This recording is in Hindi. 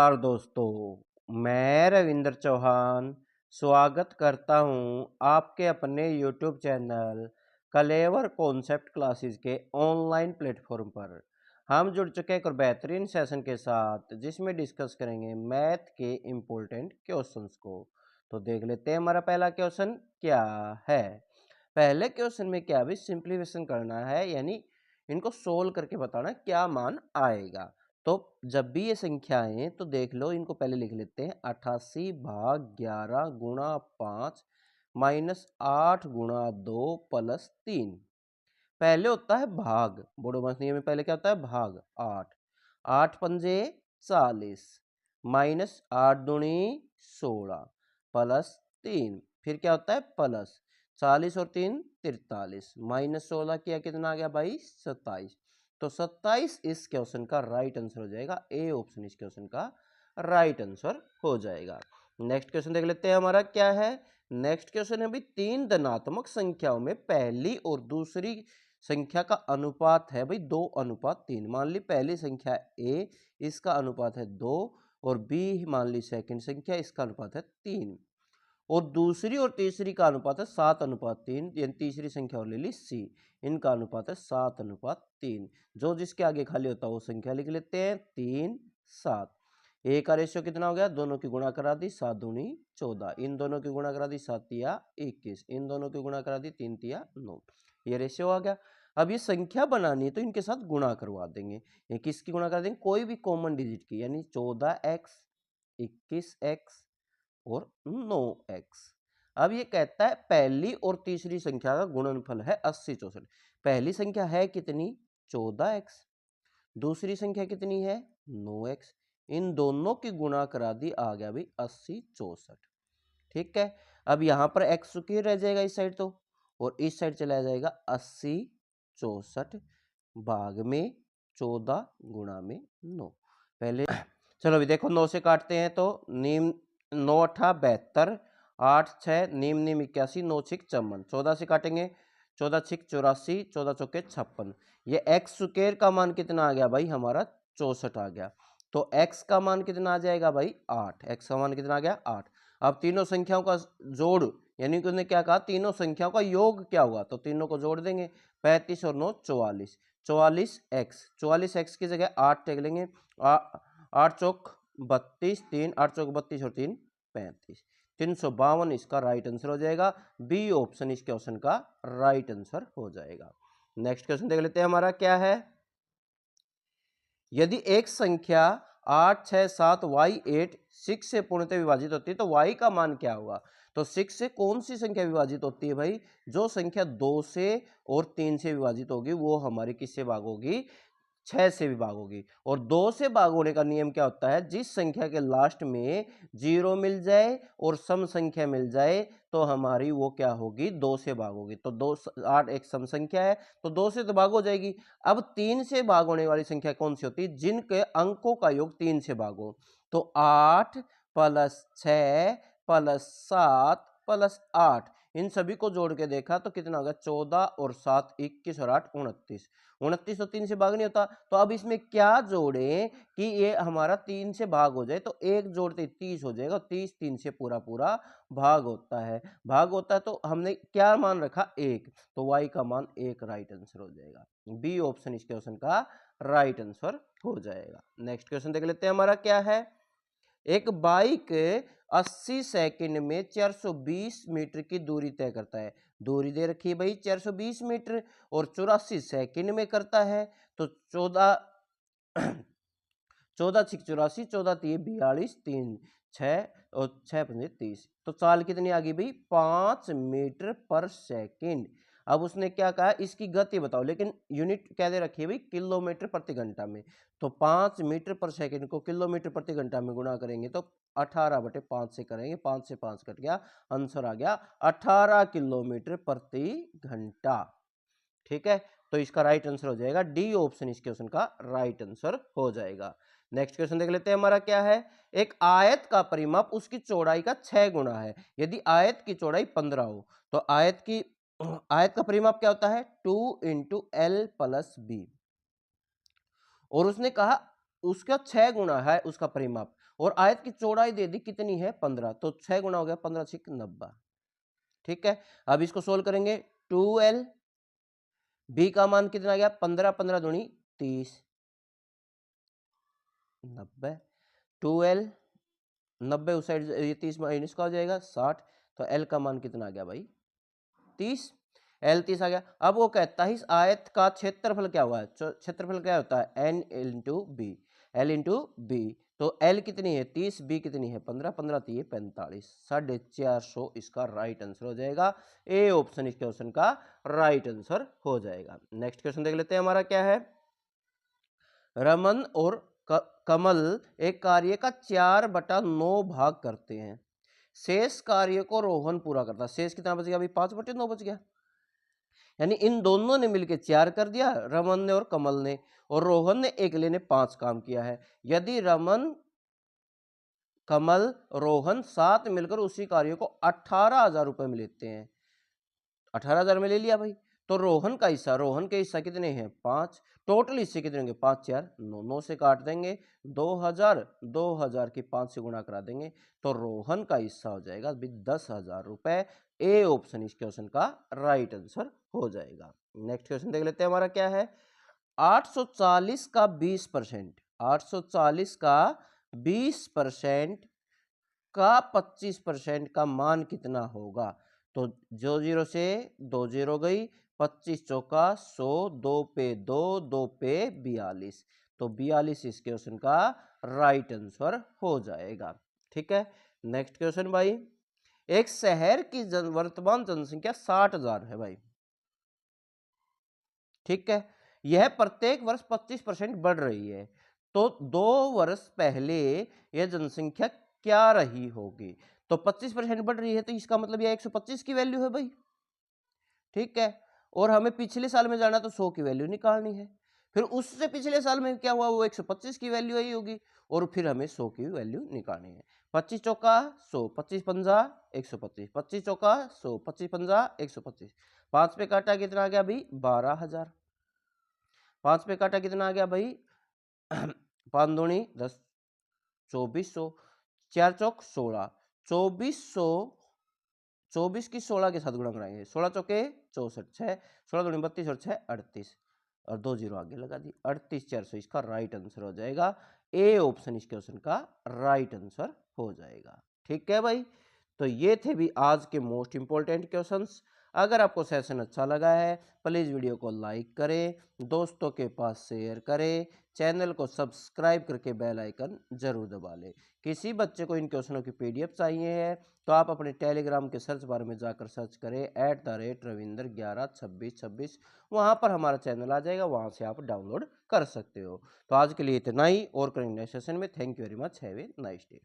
नमस्कार दोस्तों, मैं रविंद्र चौहान स्वागत करता हूं आपके अपने YouTube चैनल कलेवर कॉन्सेप्ट क्लासेस के ऑनलाइन प्लेटफॉर्म पर। हम जुड़ चुके हैं एक और बेहतरीन सेशन के साथ जिसमें डिस्कस करेंगे मैथ के इम्पोर्टेंट क्वेश्चंस को। तो देख लेते हैं हमारा पहला क्वेश्चन क्या है। पहले क्वेश्चन में क्या भी सिंप्लीफिकेशन करना है, यानी इनको सोल्व करके बताना क्या मान आएगा। तो जब भी ये संख्याएं तो देख लो, इनको पहले लिख लेते हैं 88/11 गुणा 5 माइनस 8 गुणा 2 प्लस 3। पहले होता है भाग, बोर्ड मास नियम में पहले क्या होता है भाग। 8 पंजे 40 माइनस 8 दूनी 16 प्लस 3, फिर क्या होता है प्लस 40 और 3 43 माइनस 16 किया कितना आ गया भाई 27। तो 27 इस क्वेश्चन का राइट आंसर हो जाएगा। ए ऑप्शन इस क्वेश्चन का राइट आंसर हो जाएगा। नेक्स्ट क्वेश्चन देख लेते हैं हमारा क्या है। नेक्स्ट क्वेश्चन है भाई, तीन धनात्मक संख्याओं में पहली और दूसरी संख्या का अनुपात है भाई 2:3। मान ली पहली संख्या ए, इसका अनुपात है 2, और बी मान ली सेकंड संख्या, इसका अनुपात है 3, और दूसरी और तीसरी का अनुपात है 7:3। यानी तीसरी संख्या और ले ली सी, इनका अनुपात है 7:3। जो जिसके आगे खाली होता है वो संख्या लिख लेते हैं 3 7। ए का रेशियो कितना हो गया, दोनों की गुणा करा दी 7 दूनी 14, इन दोनों की गुणा करा दी 7 तिया 21, इन दोनों की गुणा करा दी 3 तिया 9। ये रेशियो आ गया। अब ये संख्या बनानी है तो इनके साथ गुणा करवा देंगे। ये किसकी गुणा कर देंगे, कोई भी कॉमन डिजिट की, यानी 14x 21x और 9x। अब ये कहता है पहली और तीसरी संख्या का गुणनफल है 80 64। पहली संख्या है कितनी 14x, दूसरी संख्या कितनी है 9x, इन दोनों की गुणा करा दी, आ गया भी 80 64। ठीक है, अब यहां पर x स्क्वायर रह जाएगा इस साइड तो, और इस साइड चला जाएगा 80 64 भाग में 14 गुणा में 9। पहले चलो अभी देखो 9 से काटते हैं तो नीम 9 8 72, 8 6 नीम नीम 81, 9 6 54। 14 से काटेंगे 14 6 84, 14 चौके 56। ये एक्स स्क्वायर का मान कितना आ गया भाई हमारा 64 आ गया। तो x का मान कितना आ जाएगा भाई 8, x का मान कितना आ गया 8। अब तीनों संख्याओं का जोड़, यानी कि उसने क्या कहा तीनों संख्याओं का योग क्या हुआ, तो तीनों को जोड़ देंगे 35 और 9 44, 44x की जगह 8 टेक लेंगे, 8 चौक 32, 3 8 चौक 32 और 3 35, 352 इसका राइट आंसर हो जाएगा। बी ऑप्शन इस क्वेश्चन का राइट आंसर हो जाएगा। नेक्स्ट क्वेश्चन देख लेते हैं हमारा क्या है। यदि एक संख्या 8 6 7 y8 6 से पूर्णतः विभाजित होती है तो y का मान क्या होगा। तो 6 से कौन सी संख्या विभाजित होती है भाई, जो संख्या 2 से और 3 से विभाजित होगी वो हमारी किससे भाग होगी 6 से विभाग होगी। और 2 से भाग होने का नियम क्या होता है, जिस संख्या के लास्ट में 0 मिल जाए और सम संख्या मिल जाए तो हमारी वो क्या होगी 2 से भाग होगी। तो 2 8 एक सम संख्या है तो 2 से तो भाग हो जाएगी। अब 3 से भाग होने वाली संख्या कौन सी होती है, जिनके अंकों का योग 3 से भाग हो। तो 8 प्लस 6 प्लस 7 प्लस 8, इन सभी को जोड़ के देखा तो कितना होगा 14 और 7 21 और 8 29। 29 तो 3 से भाग नहीं होता, तो अब इसमें क्या जोड़ें कि ये हमारा 3 से भाग हो जाए। तो एक जोड़ते 30 हो जाएगा, 30 3 से पूरा पूरा भाग होता है। भाग होता है तो हमने क्या मान रखा 1, तो y का मान 1 राइट आंसर हो जाएगा। बी ऑप्शन इस क्वेश्चन का राइट आंसर हो जाएगा। नेक्स्ट क्वेश्चन देख लेते हैं हमारा क्या है। एक बाइक 80 सेकंड में 420 मीटर की दूरी तय करता है। दूरी दे रखी है भाई 420 मीटर और 84 सेकंड में करता है। तो 14 14 6 84, 14 3 42, 3 6 और 6 5 30। तो चाल कितनी आ गई भाई 5 मीटर पर सेकंड। अब उसने क्या कहा इसकी गति बताओ, लेकिन यूनिट क्या दे रखी है भाई किलोमीटर प्रति घंटा में। तो 5 मीटर पर सेकंड को किलोमीटर प्रति घंटा में गुणा करेंगे तो 18/5 से करेंगे, 5 से 5 कट गया, आंसर आ गया 18 किलोमीटर प्रति घंटा। ठीक है, तो इसका राइट आंसर हो जाएगा डी ऑप्शन इस क्वेश्चन का राइट आंसर हो जाएगा। नेक्स्ट क्वेश्चन देख लेते हैं हमारा क्या है। एक आयत का परिमाप उसकी चौड़ाई का 6 गुना है। यदि आयत की चौड़ाई 15 हो तो आयत का परिमाप क्या होता है 2 × L + B। और उसने कहा उसका 6 गुना है उसका परिमाप, और आयत की चौड़ाई दे दी कितनी है 15, तो 6 गुना हो गया 15 6 90। ठीक है, अब इसको सोल्व करेंगे। 2l, बी का मान कितना आ गया 15 15 दूनी 30, 90। 2l 90 उस साइड, ये 30 माइनस का हो जाएगा 60, तो एल का मान कितना आ गया भाई 30। एल 30 आ गया। अब वो कहता है इस आयत का क्षेत्रफल क्या हुआ है, क्षेत्रफल क्या होता है N into B, L into B. तो एल कितनी है 30, बी कितनी है 15, 15 तो ये 45, 450 इसका राइट आंसर हो जाएगा। ए ऑप्शन इस क्वेश्चन का राइट आंसर हो जाएगा। नेक्स्ट क्वेश्चन देख लेते हैं, हमारा क्या है। रमन और कमल एक कार्य का 4/9 भाग करते हैं, शेष कार्य को रोहन पूरा करता है। शेष कितना बच गया भाई 5/9 बच गया, यानी इन दोनों ने मिलकर 4 कर दिया, रमन ने और कमल ने, और रोहन ने अकेले ने 5 काम किया है। यदि रमन, कमल, रोहन 7 मिलकर उसी कार्य को 18,000 रुपए में लेते हैं, 18,000 में ले लिया भाई, तो रोहन का हिस्सा, रोहन के हिस्सा कितने हैं 5, टोटल हिस्से कितने होंगे 5 4 9, 9 से काट देंगे 2,000, 2,000 की 5 से गुणा करा देंगे, तो रोहन का हिस्सा हो जाएगा 10,000 रुपए। ए ऑप्शन इस क्वेश्चन का राइट आंसर हो जाएगा। नेक्स्ट क्वेश्चन देख लेते हैं, हमारा क्या है। 840 का 20%, 840 का 20% का 25% का मान कितना होगा। तो जो जीरो से 2 जीरो गई, 25 चौका 100, 2 पे 2, 2 पे 42, तो 42 इस क्वेश्चन का राइट आंसर हो जाएगा। ठीक है, नेक्स्ट क्वेश्चन भाई। एक शहर की वर्तमान जनसंख्या 60,000 है भाई। ठीक है, यह प्रत्येक वर्ष 25% बढ़ रही है, तो 2 वर्ष पहले यह जनसंख्या क्या रही होगी। तो 25% बढ़ रही है, तो इसका मतलब यह 125 की वैल्यू है भाई। ठीक है, और हमें पिछले साल में जाना तो 100 की वैल्यू निकालनी है, फिर उससे पिछले साल में क्या हुआ वो 125 की वैल्यू आई होगी, और फिर हमें 100 की वैल्यू निकालनी है। 25 चौका 100, 25 पंजा 125, 25 चौका 100, 25 पंजा 125, 5 पे काटा कितना आ गया भाई 12,000, 5 पे काटा कितना आ गया भाई 5 दूनी 10, 2400, 4 चौक 16, 2400, 24 की 16 के साथ गुणा कराएंगे, 16 चौके 64, 6 16 दूनी 32 और 6 38, और 2 जीरो आगे लगा दी, 38,400 इसका राइट आंसर हो जाएगा। ए ऑप्शन इस क्वेश्चन का राइट आंसर हो जाएगा। ठीक है भाई, तो ये थे भी आज के मोस्ट इंपॉर्टेंट क्वेश्चंस। अगर आपको सेशन अच्छा लगा है प्लीज़ वीडियो को लाइक करें, दोस्तों के पास शेयर करें, चैनल को सब्सक्राइब करके बेल आइकन जरूर दबा लें। किसी बच्चे को इन क्वेश्चनों की पीडीएफ चाहिए है तो आप अपने टेलीग्राम के सर्च बार में जाकर सर्च करें @रविंदर112626, वहाँ पर हमारा चैनल आ जाएगा, वहाँ से आप डाउनलोड कर सकते हो। तो आज के लिए इतना ही, और करेंगे नेक्स्ट सेशन में। Thank you very much, have a nice day.